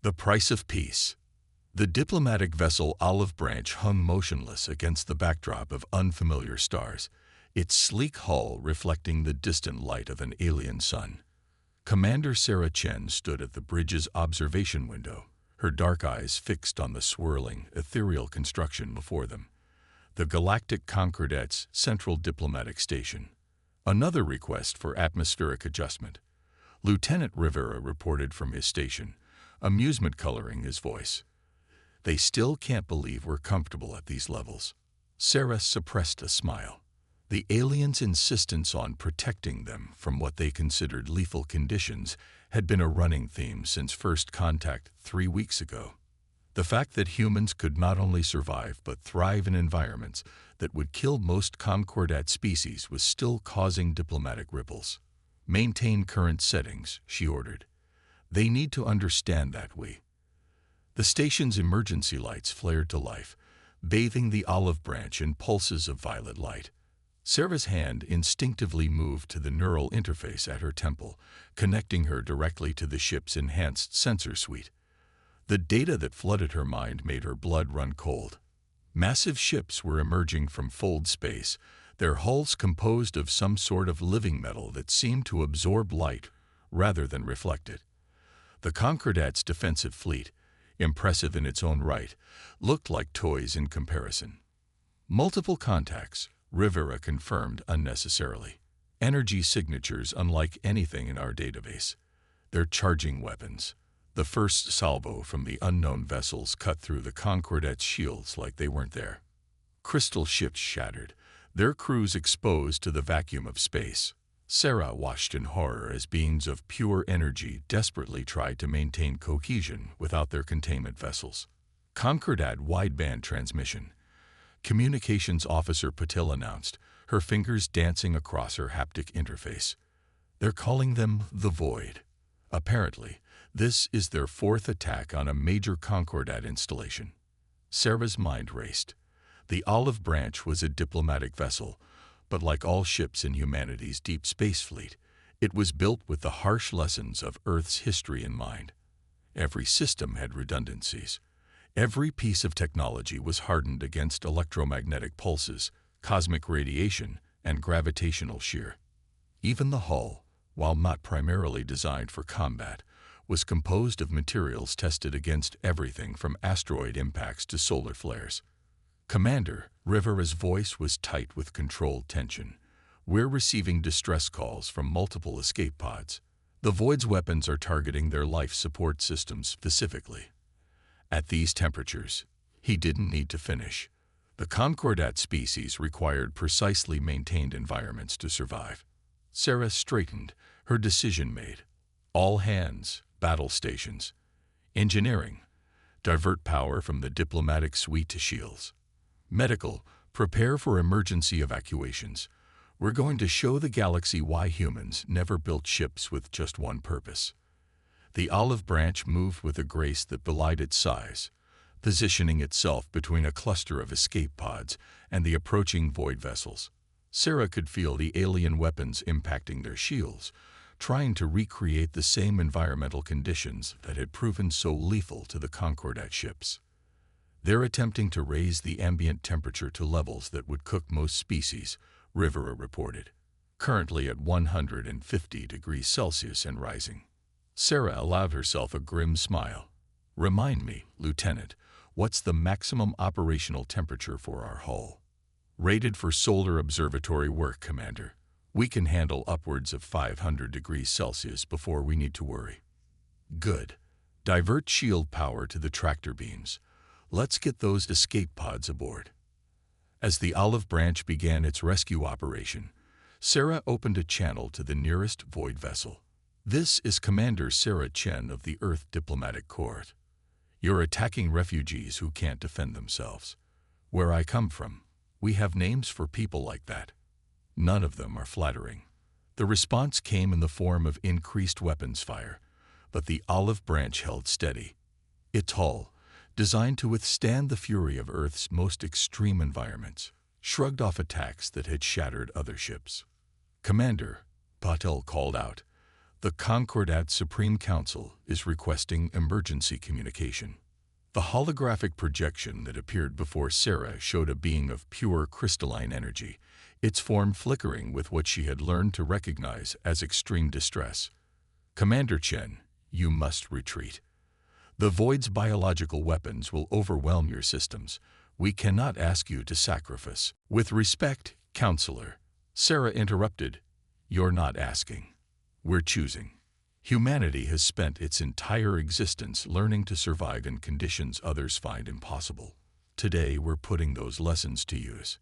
The price of peace. The diplomatic vessel Olive Branch hung motionless against the backdrop of unfamiliar stars, its sleek hull reflecting the distant light of an alien sun. Commander Sarah Chen stood at the bridge's observation window, her dark eyes fixed on the swirling, ethereal construction before them. The Galactic Concordet's Central Diplomatic Station. Another request for atmospheric adjustment. Lieutenant Rivera reported from his station, amusement coloring his voice. They still can't believe we're comfortable at these levels. Sarah suppressed a smile. The aliens' insistence on protecting them from what they considered lethal conditions had been a running theme since first contact 3 weeks ago. The fact that humans could not only survive but thrive in environments that would kill most Concordat species was still causing diplomatic ripples. Maintain current settings, she ordered. They need to understand that The station's emergency lights flared to life, bathing the Olive Branch in pulses of violet light. Sarah's hand instinctively moved to the neural interface at her temple, connecting her directly to the ship's enhanced sensor suite. The data that flooded her mind made her blood run cold. Massive ships were emerging from fold space, their hulls composed of some sort of living metal that seemed to absorb light rather than reflect it. The Concordat's defensive fleet, impressive in its own right, looked like toys in comparison. Multiple contacts, Rivera confirmed unnecessarily. Energy signatures unlike anything in our database. They're charging weapons. The first salvo from the unknown vessels cut through the Concordat's shields like they weren't there. Crystal ships shattered, their crews exposed to the vacuum of space. Sarah watched in horror as beings of pure energy desperately tried to maintain cohesion without their containment vessels. Concordat wideband transmission. Communications Officer Patil announced, her fingers dancing across her haptic interface. They're calling them the Void. Apparently, this is their 4th attack on a major Concordat installation. Sarah's mind raced. The Olive Branch was a diplomatic vessel, but like all ships in humanity's deep space fleet, it was built with the harsh lessons of Earth's history in mind. Every system had redundancies. Every piece of technology was hardened against electromagnetic pulses, cosmic radiation, and gravitational shear. Even the hull, while not primarily designed for combat, was composed of materials tested against everything from asteroid impacts to solar flares. Commander, Rivera's voice was tight with controlled tension. We're receiving distress calls from multiple escape pods. The Void's weapons are targeting their life support systems specifically. At these temperatures, he didn't need to finish. The Concordat species required precisely maintained environments to survive. Sarah straightened, her decision made. All hands, battle stations. Engineering, divert power from the diplomatic suite to shields. Medical, prepare for emergency evacuations. We're going to show the galaxy why humans never built ships with just one purpose. The Olive Branch moved with a grace that belied its size, positioning itself between a cluster of escape pods and the approaching Void vessels. Sarah could feel the alien weapons impacting their shields, trying to recreate the same environmental conditions that had proven so lethal to the Concordat ships. They're attempting to raise the ambient temperature to levels that would cook most species, Rivera reported, currently at 150 degrees Celsius and rising. Sarah allowed herself a grim smile. Remind me, Lieutenant, what's the maximum operational temperature for our hull? Rated for solar observatory work, Commander. We can handle upwards of 500 degrees Celsius before we need to worry. Good. Divert shield power to the tractor beams. Let's get those escape pods aboard. As the Olive Branch began its rescue operation, Sarah opened a channel to the nearest Void vessel. This is Commander Sarah Chen of the Earth Diplomatic Corps. You're attacking refugees who can't defend themselves. Where I come from, we have names for people like that. None of them are flattering. The response came in the form of increased weapons fire, but the Olive Branch held steady. Its hull, designed to withstand the fury of Earth's most extreme environments, shrugged off attacks that had shattered other ships. Commander, Patel called out, The Concordat Supreme Council is requesting emergency communication. The holographic projection that appeared before Sarah showed a being of pure crystalline energy, its form flickering with what she had learned to recognize as extreme distress. "Commander Chen, you must retreat. The Void's biological weapons will overwhelm your systems. We cannot ask you to sacrifice." "With respect, Counselor," Sarah interrupted, "you're not asking. We're choosing. Humanity has spent its entire existence learning to survive in conditions others find impossible. Today we're putting those lessons to use."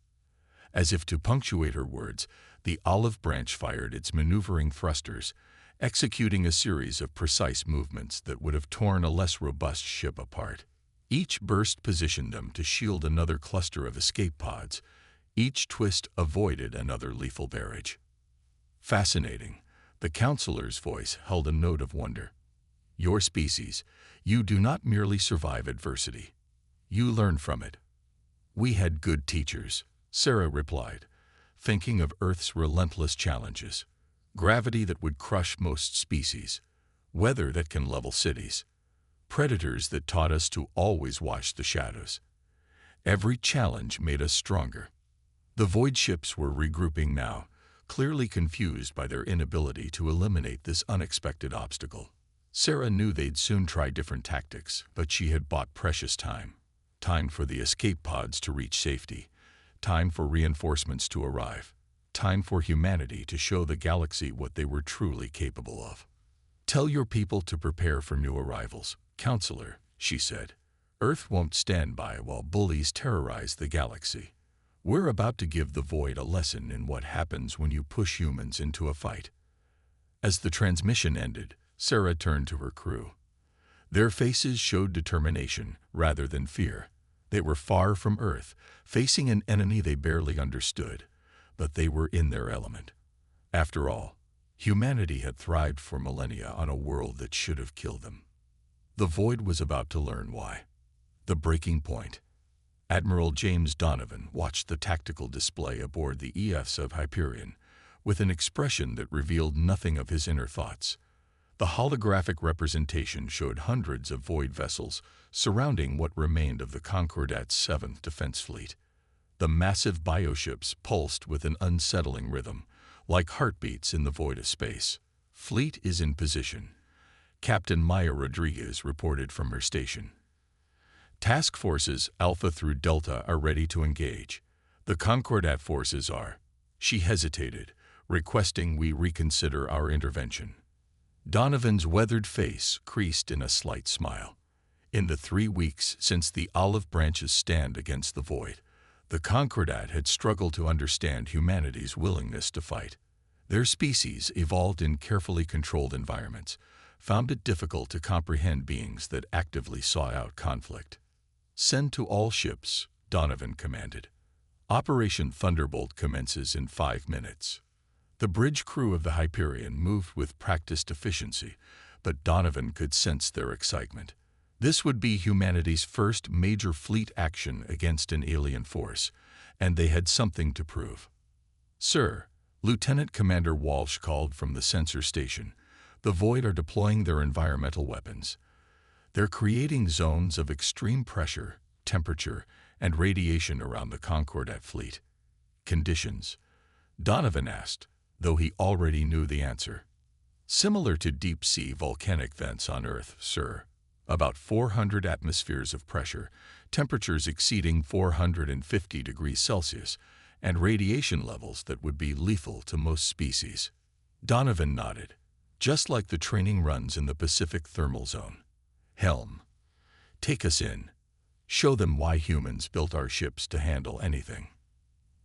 As if to punctuate her words, the olive branch fired its maneuvering thrusters, executing a series of precise movements that would have torn a less robust ship apart. Each burst positioned them to shield another cluster of escape pods. Each twist avoided another lethal barrage. "Fascinating." The counselor's voice held a note of wonder. "Your species, you do not merely survive adversity. You learn from it." "We had good teachers," Sarah replied, thinking of Earth's relentless challenges. Gravity that would crush most species, weather that can level cities, predators that taught us to always watch the shadows. Every challenge made us stronger. The void ships were regrouping now, clearly confused by their inability to eliminate this unexpected obstacle. Sarah knew they'd soon try different tactics, but she had bought precious time. Time for the escape pods to reach safety. Time for reinforcements to arrive. Time for humanity to show the galaxy what they were truly capable of. "Tell your people to prepare for new arrivals, Counselor," she said. "Earth won't stand by while bullies terrorize the galaxy. We're about to give the Void a lesson in what happens when you push humans into a fight." As the transmission ended, Sarah turned to her crew. Their faces showed determination rather than fear. They were far from Earth, facing an enemy they barely understood, but they were in their element. After all, humanity had thrived for millennia on a world that should have killed them. The Void was about to learn why. The breaking point. Admiral James Donovan watched the tactical display aboard the EFs of Hyperion with an expression that revealed nothing of his inner thoughts. The holographic representation showed hundreds of Void vessels surrounding what remained of the Concordat's 7th Defense Fleet. The massive bioships pulsed with an unsettling rhythm, like heartbeats in the void of space. "Fleet is in position," Captain Maya Rodriguez reported from her station. "Task forces Alpha through Delta are ready to engage. The Concordat forces are." She hesitated, requesting we reconsider our intervention. Donovan's weathered face creased in a slight smile. In the 3 weeks since the olive branch's stand against the Void, the Concordat had struggled to understand humanity's willingness to fight. Their species, evolved in carefully controlled environments, found it difficult to comprehend beings that actively sought out conflict. "Send to all ships," Donovan commanded. "Operation Thunderbolt commences in 5 minutes." The bridge crew of the Hyperion moved with practiced efficiency, but Donovan could sense their excitement. This would be humanity's first major fleet action against an alien force, and they had something to prove. "Sir," Lieutenant Commander Walsh called from the sensor station, "the Void are deploying their environmental weapons. They're creating zones of extreme pressure, temperature, and radiation around the Concordat fleet." "Conditions?" Donovan asked, though he already knew the answer. "Similar to deep-sea volcanic vents on Earth, sir. About 400 atmospheres of pressure, temperatures exceeding 450 degrees Celsius, and radiation levels that would be lethal to most species." Donovan nodded. "Just like the training runs in the Pacific Thermal Zone. Helm, take us in. Show them why humans built our ships to handle anything."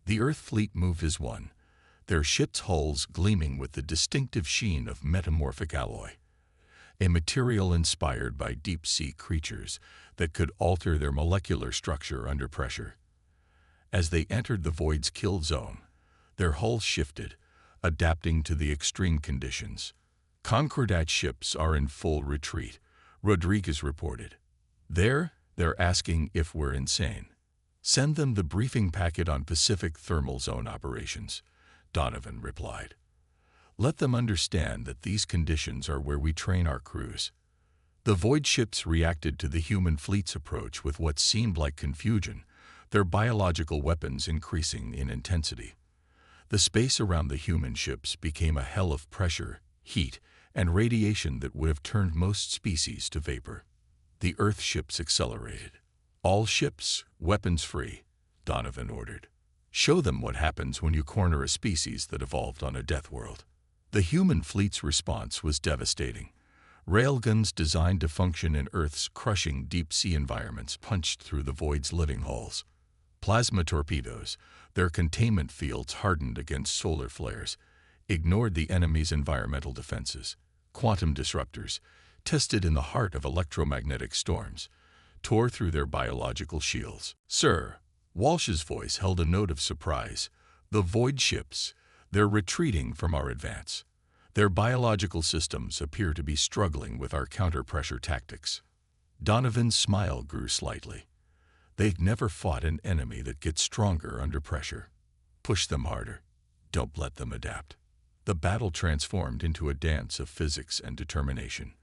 The Earth fleet moved as one, their ships' hulls gleaming with the distinctive sheen of metamorphic alloy, a material inspired by deep-sea creatures that could alter their molecular structure under pressure. As they entered the Void's kill zone, their hulls shifted, adapting to the extreme conditions. "Concordat ships are in full retreat," Rodriguez reported. They're asking if we're insane. "Send them the briefing packet on Pacific Thermal Zone operations," Donovan replied. Let them understand that these conditions are where we train our crews. The void ships reacted to the human fleet's approach with what seemed like confusion, their biological weapons increasing in intensity. The space around the human ships became a hell of pressure, heat, and radiation that would have turned most species to vapor. The Earth ships accelerated. "All ships, weapons free," Donovan ordered. "Show them what happens when you corner a species that evolved on a death world." The human fleet's response was devastating. Railguns designed to function in Earth's crushing deep-sea environments punched through the void's living halls. Plasma torpedoes, their containment fields hardened against solar flares, ignored the enemy's environmental defenses. Quantum disruptors, tested in the heart of electromagnetic storms, tore through their biological shields. "Sir," Walsh's voice held a note of surprise, "the void ships, they're retreating from our advance. Their biological systems appear to be struggling with our counter-pressure tactics." Donovan's smile grew slightly. They'd never fought an enemy that gets stronger under pressure. Push them harder. Don't let them adapt. The battle transformed into a dance of physics and determination.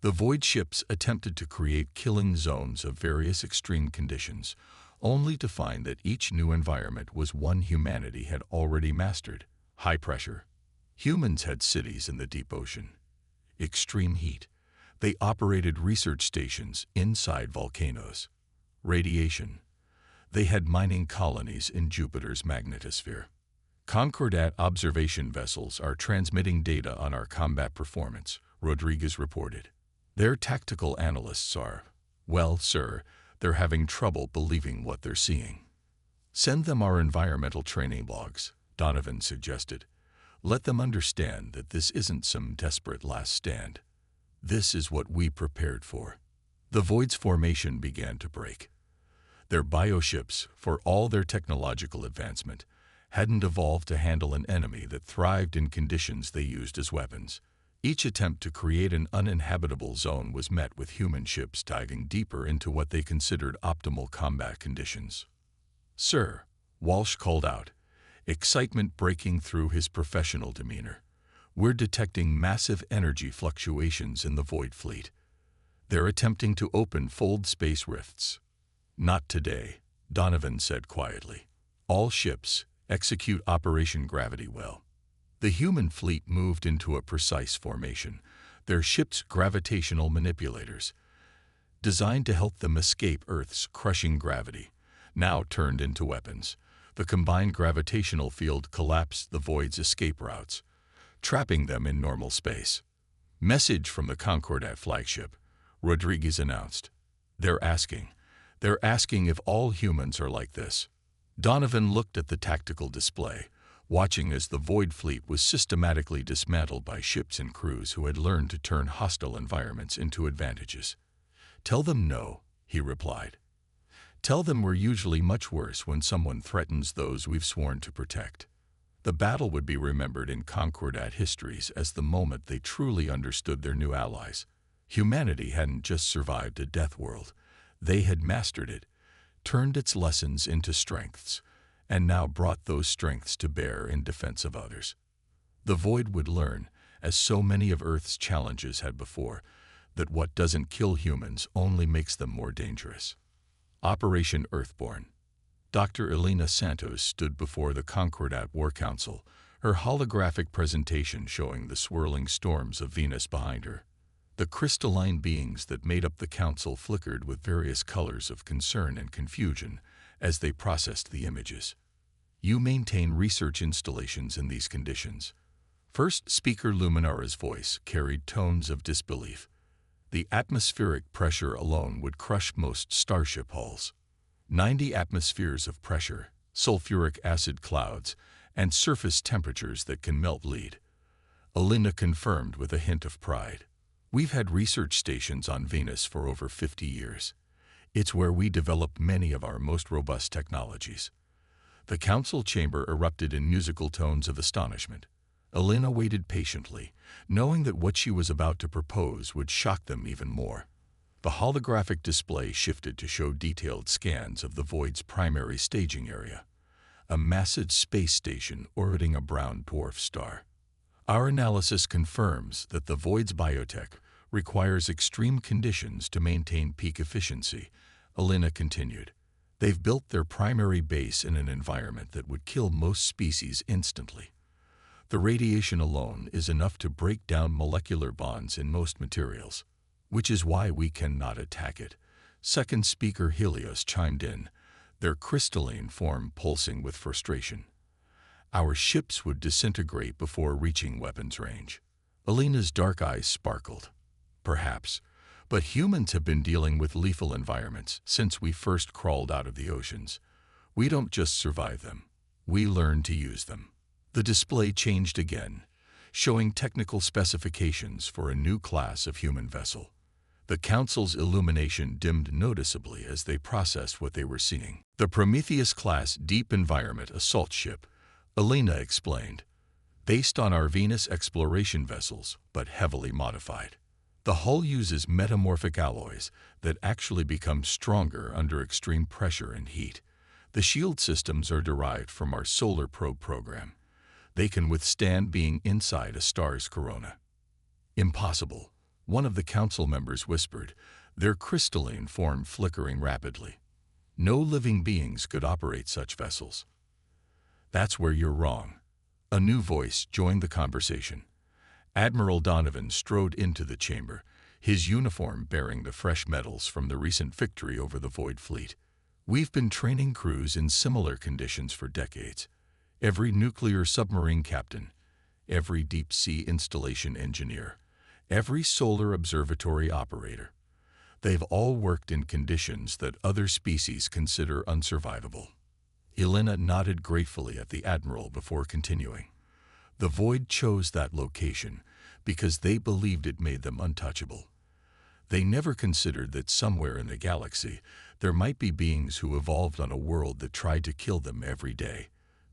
The void ships attempted to create killing zones of various extreme conditions, only to find that each new environment was one humanity had already mastered: high pressure. Humans had cities in the deep ocean. Extreme heat. They operated research stations inside volcanoes. Radiation. They had mining colonies in Jupiter's magnetosphere. Concordat observation vessels are transmitting data on our combat performance, Rodriguez reported. Their tactical analysts are, well, sir, they're having trouble believing what they're seeing. Send them our environmental training logs, Donovan suggested. Let them understand that this isn't some desperate last stand. This is what we prepared for. The void's formation began to break. Their bioships, for all their technological advancement, hadn't evolved to handle an enemy that thrived in conditions they used as weapons. Each attempt to create an uninhabitable zone was met with human ships diving deeper into what they considered optimal combat conditions. "Sir," Walsh called out, excitement breaking through his professional demeanor, "we're detecting massive energy fluctuations in the void fleet. They're attempting to open fold space rifts." "Not today," Donovan said quietly. "All ships, execute Operation Gravity Well." The human fleet moved into a precise formation, their ships gravitational manipulators, designed to help them escape Earth's crushing gravity, now turned into weapons. The combined gravitational field collapsed the void's escape routes, trapping them in normal space. "Message from the Concordat flagship," Rodriguez announced. They're asking if all humans are like this." Donovan looked at the tactical display, watching as the void fleet was systematically dismantled by ships and crews who had learned to turn hostile environments into advantages. "Tell them no," he replied. "Tell them we're usually much worse when someone threatens those we've sworn to protect." The battle would be remembered in Concordat histories as the moment they truly understood their new allies. Humanity hadn't just survived a death world. They had mastered it, turned its lessons into strengths, and now brought those strengths to bear in defense of others. The void would learn, as so many of Earth's challenges had before, that what doesn't kill humans only makes them more dangerous. Operation Earthborn. Dr. Elena Santos stood before the Concordat War Council, her holographic presentation showing the swirling storms of Venus behind her. The crystalline beings that made up the council flickered with various colors of concern and confusion as they processed the images. "You maintain research installations in these conditions." First Speaker Luminara's voice carried tones of disbelief. The atmospheric pressure alone would crush most starship hulls. 90 atmospheres of pressure, sulfuric acid clouds, and surface temperatures that can melt lead. Elena confirmed with a hint of pride. "We've had research stations on Venus for over 50 years. It's where we developed many of our most robust technologies." The council chamber erupted in musical tones of astonishment. Elena waited patiently, knowing that what she was about to propose would shock them even more. The holographic display shifted to show detailed scans of the void's primary staging area, a massive space station orbiting a brown dwarf star. Our analysis confirms that the Void's biotech requires extreme conditions to maintain peak efficiency, Elena continued. They've built their primary base in an environment that would kill most species instantly. The radiation alone is enough to break down molecular bonds in most materials, which is why we cannot attack it. Second speaker Helios chimed in, their crystalline form pulsing with frustration. Our ships would disintegrate before reaching weapons range. Elena's dark eyes sparkled. Perhaps, but humans have been dealing with lethal environments since we first crawled out of the oceans. We don't just survive them, we learn to use them. The display changed again, showing technical specifications for a new class of human vessel. The Council's illumination dimmed noticeably as they processed what they were seeing. The Prometheus-class deep environment assault ship, Elena explained, based on our Venus exploration vessels, but heavily modified. The hull uses metamorphic alloys that actually become stronger under extreme pressure and heat. The shield systems are derived from our solar probe program. They can withstand being inside a star's corona. Impossible, one of the council members whispered, their crystalline form flickering rapidly. No living beings could operate such vessels. That's where you're wrong. A new voice joined the conversation. Admiral Donovan strode into the chamber, his uniform bearing the fresh medals from the recent victory over the Void Fleet. We've been training crews in similar conditions for decades. Every nuclear submarine captain, every deep-sea installation engineer, every solar observatory operator. They've all worked in conditions that other species consider unsurvivable. Elena nodded gratefully at the Admiral before continuing. The Void chose that location because they believed it made them untouchable. They never considered that somewhere in the galaxy there might be beings who evolved on a world that tried to kill them every day.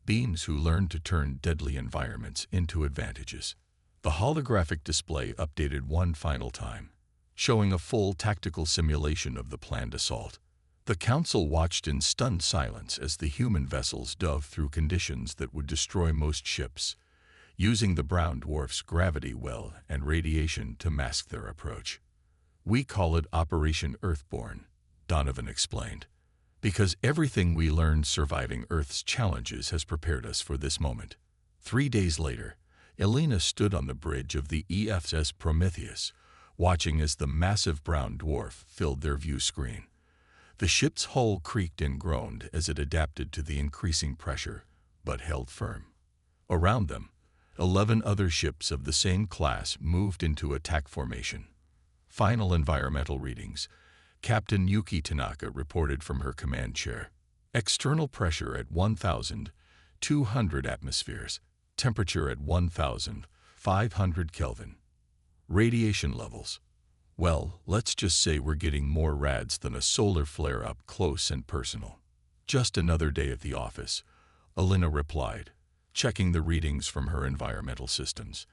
Beings who learned to turn deadly environments into advantages. The holographic display updated one final time, showing a full tactical simulation of the planned assault. The Council watched in stunned silence as the human vessels dove through conditions that would destroy most ships, using the brown dwarf's gravity well and radiation to mask their approach. We call it Operation Earthborn, Donovan explained, because everything we learned surviving Earth's challenges has prepared us for this moment. 3 days later, Elena stood on the bridge of the EFS Prometheus, watching as the massive brown dwarf filled their view screen. The ship's hull creaked and groaned as it adapted to the increasing pressure, but held firm. Around them, 11 other ships of the same class moved into attack formation. Final environmental readings. Captain Yuki Tanaka reported from her command chair. External pressure at 1,200 atmospheres. Temperature at 1,500 Kelvin. Radiation levels. Well, let's just say we're getting more rads than a solar flare up close and personal. Just another day at the office, Elena replied, checking the readings from her environmental systems.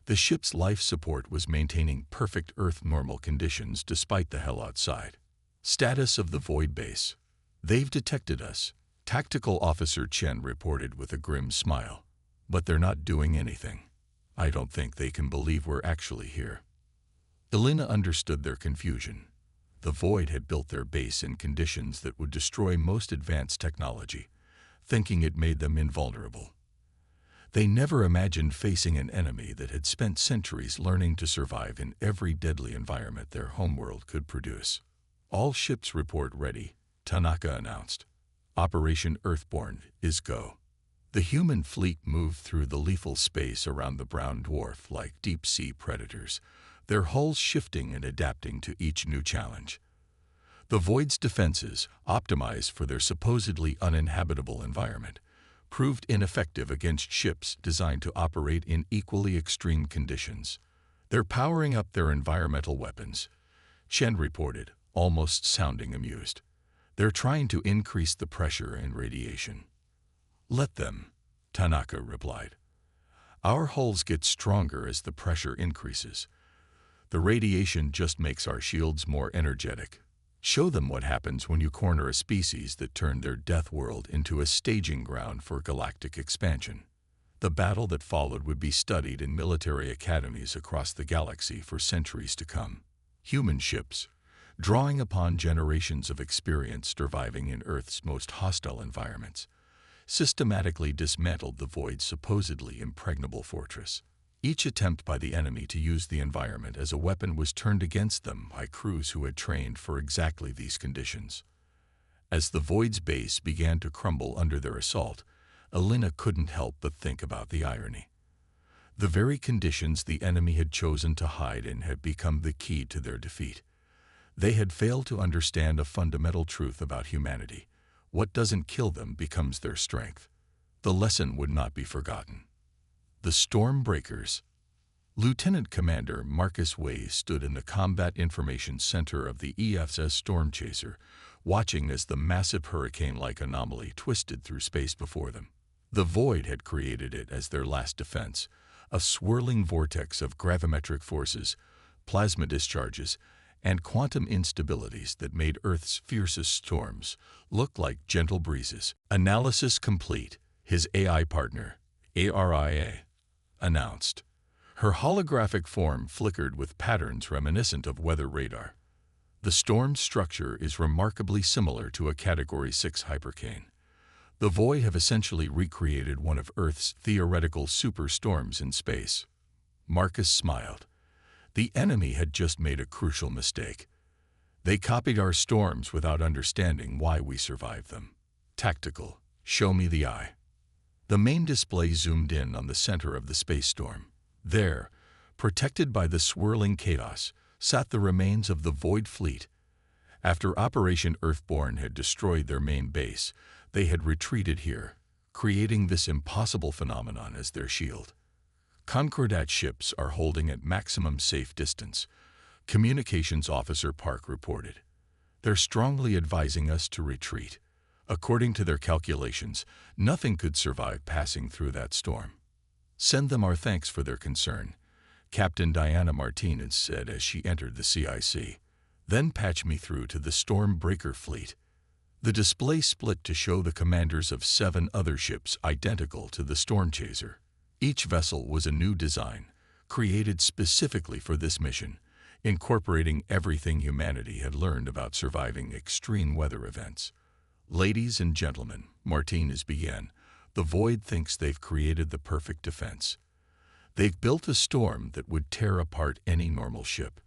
The ship's life support was maintaining perfect Earth normal conditions despite the hell outside. Status of the Void Base. They've detected us, Tactical Officer Chen reported with a grim smile. But they're not doing anything. I don't think they can believe we're actually here. Elena understood their confusion. The Void had built their base in conditions that would destroy most advanced technology, thinking it made them invulnerable. They never imagined facing an enemy that had spent centuries learning to survive in every deadly environment their homeworld could produce. All ships report ready, Tanaka announced. Operation Earthborn is go. The human fleet moved through the lethal space around the brown dwarf like deep-sea predators, their hulls shifting and adapting to each new challenge. The Void's defenses, optimized for their supposedly uninhabitable environment, proved ineffective against ships designed to operate in equally extreme conditions. They're powering up their environmental weapons, Shen reported, almost sounding amused. They're trying to increase the pressure and radiation. Let them, Tanaka replied. Our hulls get stronger as the pressure increases. The radiation just makes our shields more energetic. Show them what happens when you corner a species that turned their death world into a staging ground for galactic expansion. The battle that followed would be studied in military academies across the galaxy for centuries to come. Human ships, drawing upon generations of experience surviving in Earth's most hostile environments, systematically dismantled the Void's supposedly impregnable fortress. Each attempt by the enemy to use the environment as a weapon was turned against them by crews who had trained for exactly these conditions. As the Void's base began to crumble under their assault, Alina couldn't help but think about the irony. The very conditions the enemy had chosen to hide in had become the key to their defeat. They had failed to understand a fundamental truth about humanity. What doesn't kill them becomes their strength. The lesson would not be forgotten. The Stormbreakers. Lieutenant Commander Marcus Ways stood in the Combat Information Center of the EFS Storm Chaser, watching as the massive hurricane-like anomaly twisted through space before them. The Void had created it as their last defense, a swirling vortex of gravimetric forces, plasma discharges, and quantum instabilities that made Earth's fiercest storms look like gentle breezes. Analysis complete, his AI partner, ARIA, announced. Her holographic form flickered with patterns reminiscent of weather radar. The storm's structure is remarkably similar to a Category 6 hypercane. The Void have essentially recreated one of Earth's theoretical superstorms in space. Marcus smiled. The enemy had just made a crucial mistake. They copied our storms without understanding why we survived them. Tactical. Show me the eye. The main display zoomed in on the center of the space storm. There, protected by the swirling chaos, sat the remains of the Void fleet. After Operation Earthborn had destroyed their main base, they had retreated here, creating this impossible phenomenon as their shield. Concordat ships are holding at maximum safe distance, Communications Officer Park reported. They're strongly advising us to retreat. According to their calculations, nothing could survive passing through that storm. Send them our thanks for their concern, Captain Diana Martinez said as she entered the CIC. Then patch me through to the Stormbreaker fleet. The display split to show the commanders of 7 other ships identical to the Storm Chaser. Each vessel was a new design, created specifically for this mission, incorporating everything humanity had learned about surviving extreme weather events. Ladies and gentlemen, Martinez began, the Void thinks they've created the perfect defense. They've built a storm that would tear apart any normal ship.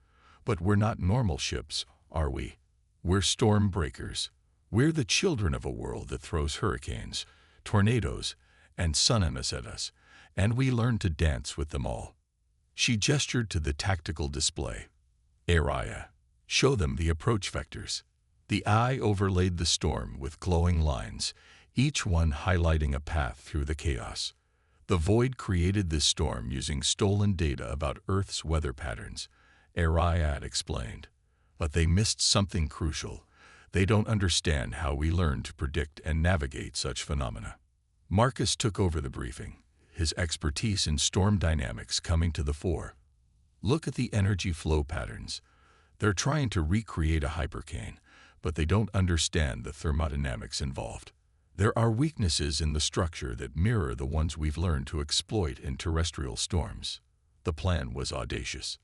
But we're not normal ships, are we? We're storm breakers. We're the children of a world that throws hurricanes, tornadoes, and tsunamis at us, and we learn to dance with them all. She gestured to the tactical display. Araya, show them the approach vectors. The eye overlaid the storm with glowing lines, each one highlighting a path through the chaos. The Void created this storm using stolen data about Earth's weather patterns, Araya explained. But they missed something crucial. They don't understand how we learn to predict and navigate such phenomena. Marcus took over the briefing, his expertise in storm dynamics coming to the fore. Look at the energy flow patterns. They're trying to recreate a hypercane, but they don't understand the thermodynamics involved. There are weaknesses in the structure that mirror the ones we've learned to exploit in terrestrial storms. The plan was audacious.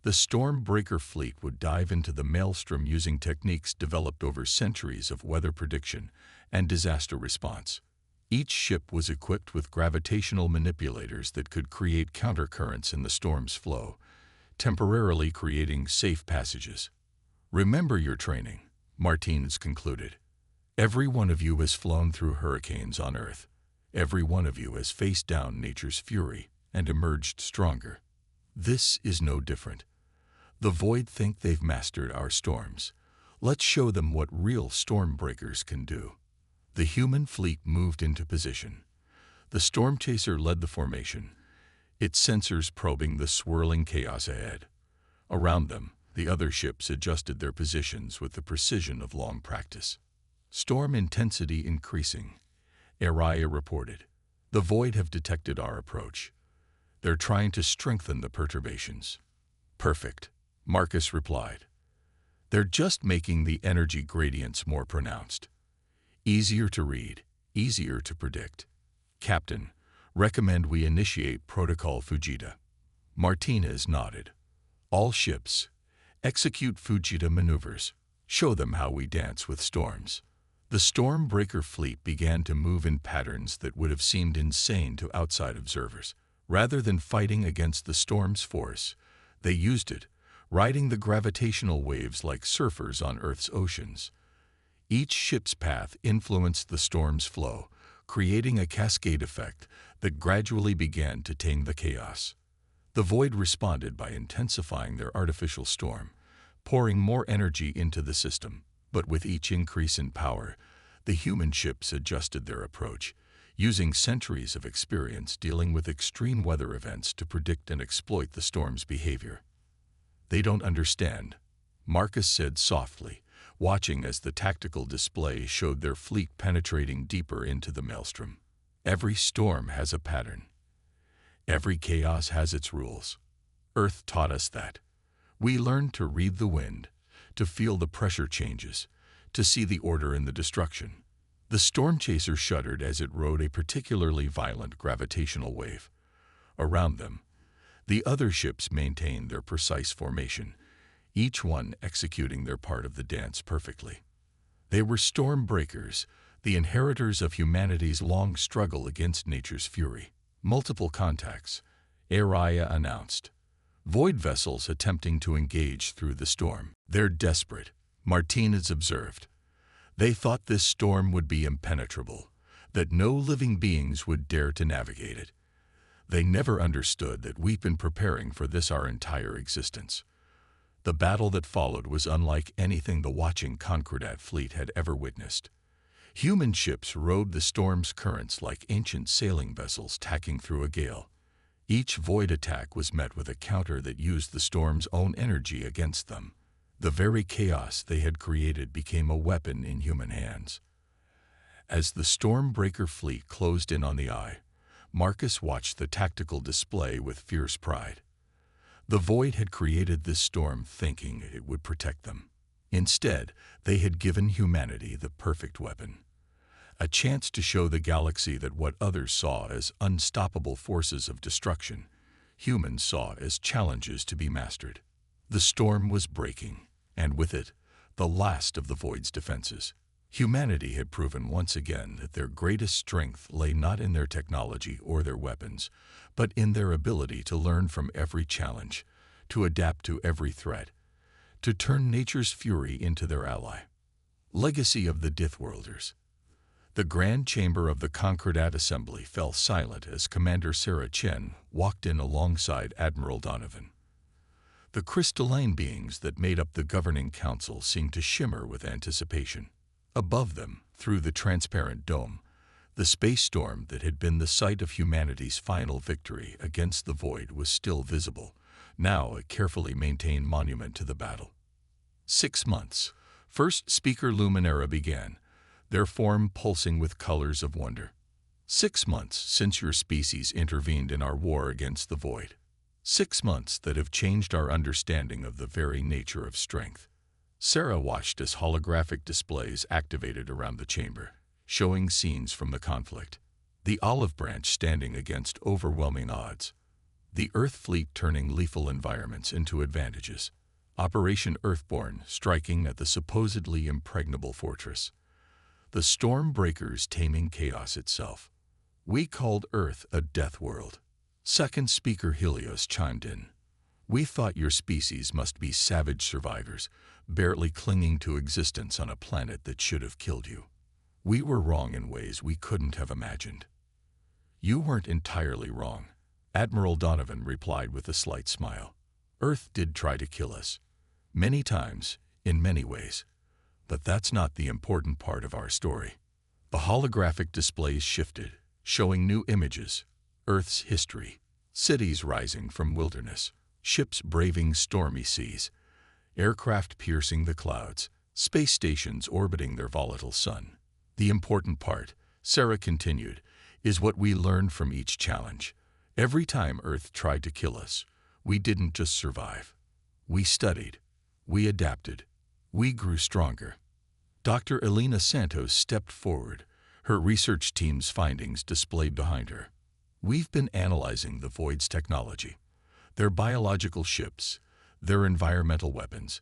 The Stormbreaker fleet would dive into the maelstrom using techniques developed over centuries of weather prediction and disaster response. Each ship was equipped with gravitational manipulators that could create countercurrents in the storm's flow, temporarily creating safe passages. Remember your training, Martinez concluded. Every one of you has flown through hurricanes on Earth. Every one of you has faced down nature's fury and emerged stronger. This is no different. The Void think they've mastered our storms. Let's show them what real stormbreakers can do. The human fleet moved into position. The Storm Chaser led the formation, its sensors probing the swirling chaos ahead. Around them, the other ships adjusted their positions with the precision of long practice. Storm intensity increasing, Araya reported. The Void have detected our approach. They're trying to strengthen the perturbations. Perfect, Marcus replied. They're just making the energy gradients more pronounced. Easier to read, easier to predict. Captain, Recommend we initiate Protocol Fujita. Martinez nodded. All ships, execute Fujita maneuvers. Show them how we dance with storms. The Stormbreaker fleet began to move in patterns that would have seemed insane to outside observers. Rather than fighting against the storm's force, they used it, riding the gravitational waves like surfers on Earth's oceans. Each ship's path influenced the storm's flow, creating a cascade effect that gradually began to tame the chaos. The Void responded by intensifying their artificial storm, pouring more energy into the system. But with each increase in power, the human ships adjusted their approach, using centuries of experience dealing with extreme weather events to predict and exploit the storm's behavior. They don't understand, Marcus said softly, watching as the tactical display showed their fleet penetrating deeper into the maelstrom. Every storm has a pattern. Every chaos has its rules. Earth taught us that. We learned to read the wind, to feel the pressure changes, to see the order in the destruction. The storm chaser shuddered as it rode a particularly violent gravitational wave. Around them, the other ships maintained their precise formation, each one executing their part of the dance perfectly. They were storm breakers, the inheritors of humanity's long struggle against nature's fury. Multiple contacts, Araya announced. Void vessels attempting to engage through the storm. They're desperate, Martinez observed. They thought this storm would be impenetrable, that no living beings would dare to navigate it. They never understood that we've been preparing for this our entire existence. The battle that followed was unlike anything the watching Concordat fleet had ever witnessed. Human ships rode the storm's currents like ancient sailing vessels tacking through a gale. Each void attack was met with a counter that used the storm's own energy against them. The very chaos they had created became a weapon in human hands. As the Stormbreaker fleet closed in on the eye, Marcus watched the tactical display with fierce pride. The Void had created this storm thinking it would protect them. Instead, they had given humanity the perfect weapon. A chance to show the galaxy that what others saw as unstoppable forces of destruction, humans saw as challenges to be mastered. The storm was breaking, and with it, the last of the Void's defenses. Humanity had proven once again that their greatest strength lay not in their technology or their weapons, but in their ability to learn from every challenge, to adapt to every threat, to turn nature's fury into their ally. Legacy of the Deathworlders. The Grand Chamber of the Concordat Assembly fell silent as Commander Sarah Chen walked in alongside Admiral Donovan. The crystalline beings that made up the governing council seemed to shimmer with anticipation. Above them, through the transparent dome, the space storm that had been the site of humanity's final victory against the Void was still visible, now a carefully maintained monument to the battle. 6 months. First Speaker Luminera began, their form pulsing with colors of wonder. 6 months since your species intervened in our war against the Void. 6 months that have changed our understanding of the very nature of strength. Sarah watched as holographic displays activated around the chamber, showing scenes from the conflict. The olive branch standing against overwhelming odds. The Earth fleet turning lethal environments into advantages. Operation Earthborn striking at the supposedly impregnable fortress. The storm breakers taming chaos itself. We called Earth a death world. Second Speaker Helios chimed in. We thought your species must be savage survivors, barely clinging to existence on a planet that should have killed you. We were wrong in ways we couldn't have imagined. You weren't entirely wrong, Admiral Donovan replied with a slight smile. Earth did try to kill us. Many times, in many ways. But that's not the important part of our story. The holographic displays shifted, showing new images, Earth's history, cities rising from wilderness, ships braving stormy seas, aircraft piercing the clouds, space stations orbiting their volatile sun. The important part, Sarah continued, is what we learned from each challenge. Every time Earth tried to kill us, we didn't just survive. We studied. We adapted. We grew stronger. Dr. Elena Santos stepped forward, her research team's findings displayed behind her. We've been analyzing the Void's technology, their biological ships, their environmental weapons.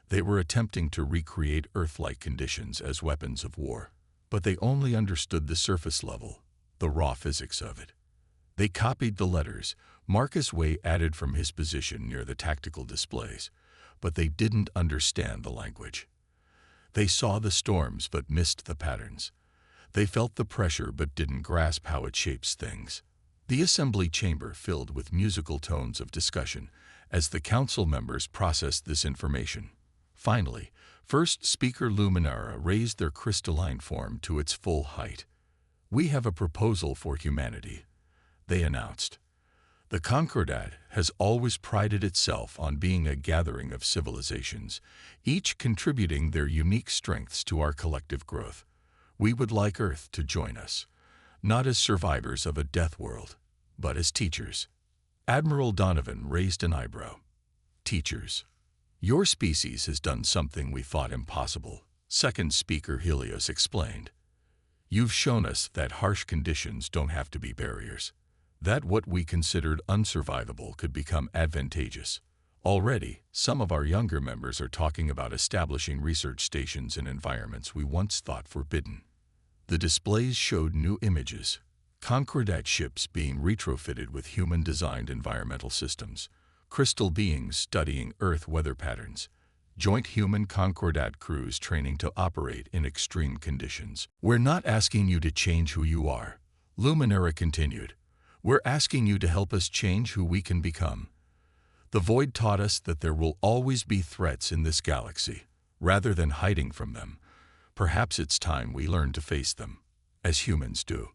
They were attempting to recreate Earth-like conditions as weapons of war, but they only understood the surface level, the raw physics of it. They copied the letters Marcus Way added from his position near the tactical displays, but they didn't understand the language. They saw the storms but missed the patterns. They felt the pressure but didn't grasp how it shapes things. The assembly chamber filled with musical tones of discussion as the council members processed this information. Finally, first speaker Luminara raised their crystalline form to its full height. "We have a proposal for humanity," they announced. "The Concordat has always prided itself on being a gathering of civilizations, each contributing their unique strengths to our collective growth. We would like Earth to join us, not as survivors of a death world, but as teachers." Admiral Donovan raised an eyebrow. "Teachers? Your species has done something we thought impossible," second speaker Helios explained. "You've shown us that harsh conditions don't have to be barriers, that what we considered unsurvivable could become advantageous. Already, some of our younger members are talking about establishing research stations in environments we once thought forbidden." The displays showed new images, Concordat ships being retrofitted with human-designed environmental systems, crystal beings studying Earth weather patterns, joint human Concordat crews training to operate in extreme conditions. "We're not asking you to change who you are," Luminara continued. "We're asking you to help us change who we can become. The Void taught us that there will always be threats in this galaxy. Rather than hiding from them, perhaps it's time we learn to face them, as humans do."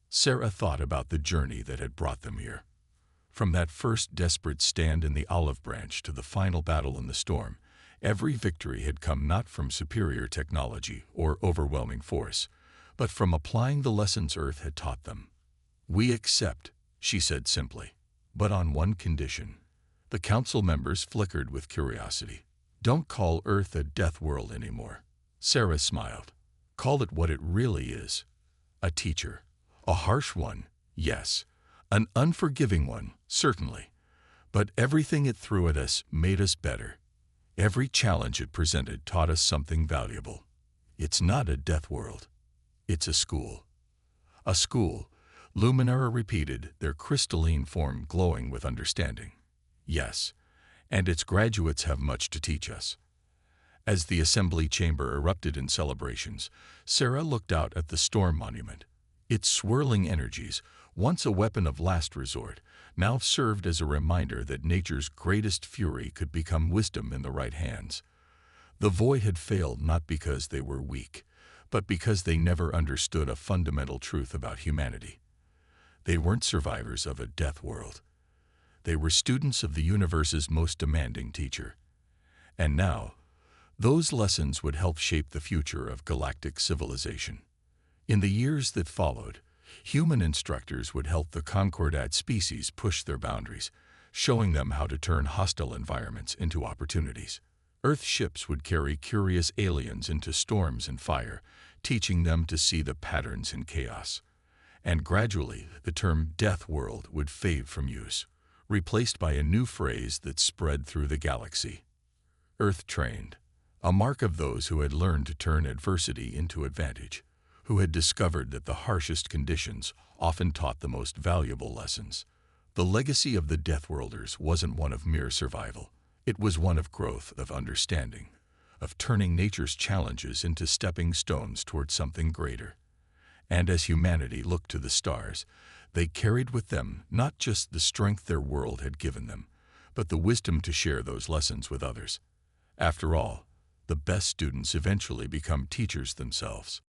Sarah thought about the journey that had brought them here. From that first desperate stand in the olive branch to the final battle in the storm, every victory had come not from superior technology or overwhelming force, but from applying the lessons Earth had taught them. "We accept," she said simply, "but on one condition." The council members flickered with curiosity. "Don't call Earth a death world anymore." Sarah smiled. "Call it what it really is. A teacher. A harsh one, yes. An unforgiving one, certainly. But everything it threw at us made us better. Every challenge it presented taught us something valuable. It's not a death world. It's a school." "A school," Luminara repeated, their crystalline form glowing with understanding. "Yes, and its graduates have much to teach us." As the assembly chamber erupted in celebrations, Sarah looked out at the storm monument. Its swirling energies, once a weapon of last resort, now served as a reminder that nature's greatest fury could become wisdom in the right hands. The Void had failed not because they were weak, but because they never understood a fundamental truth about humanity. They weren't survivors of a death world. They were students of the universe's most demanding teacher. And now, those lessons would help shape the future of galactic civilization. In the years that followed, human instructors would help the Concordat species push their boundaries, showing them how to turn hostile environments into opportunities. Earth ships would carry curious aliens into storms and fire, teaching them to see the patterns in chaos. And gradually, the term death world would fade from use, replaced by a new phrase that spread through the galaxy. Earth trained, a mark of those who had learned to turn adversity into advantage, who had discovered that the harshest conditions often taught the most valuable lessons. The legacy of the Deathworlders wasn't one of mere survival. It was one of growth, of understanding, of turning nature's challenges into stepping stones toward something greater. And as humanity looked to the stars, they carried with them not just the strength their world had given them, but the wisdom to share those lessons with others. After all, the best students eventually become teachers themselves.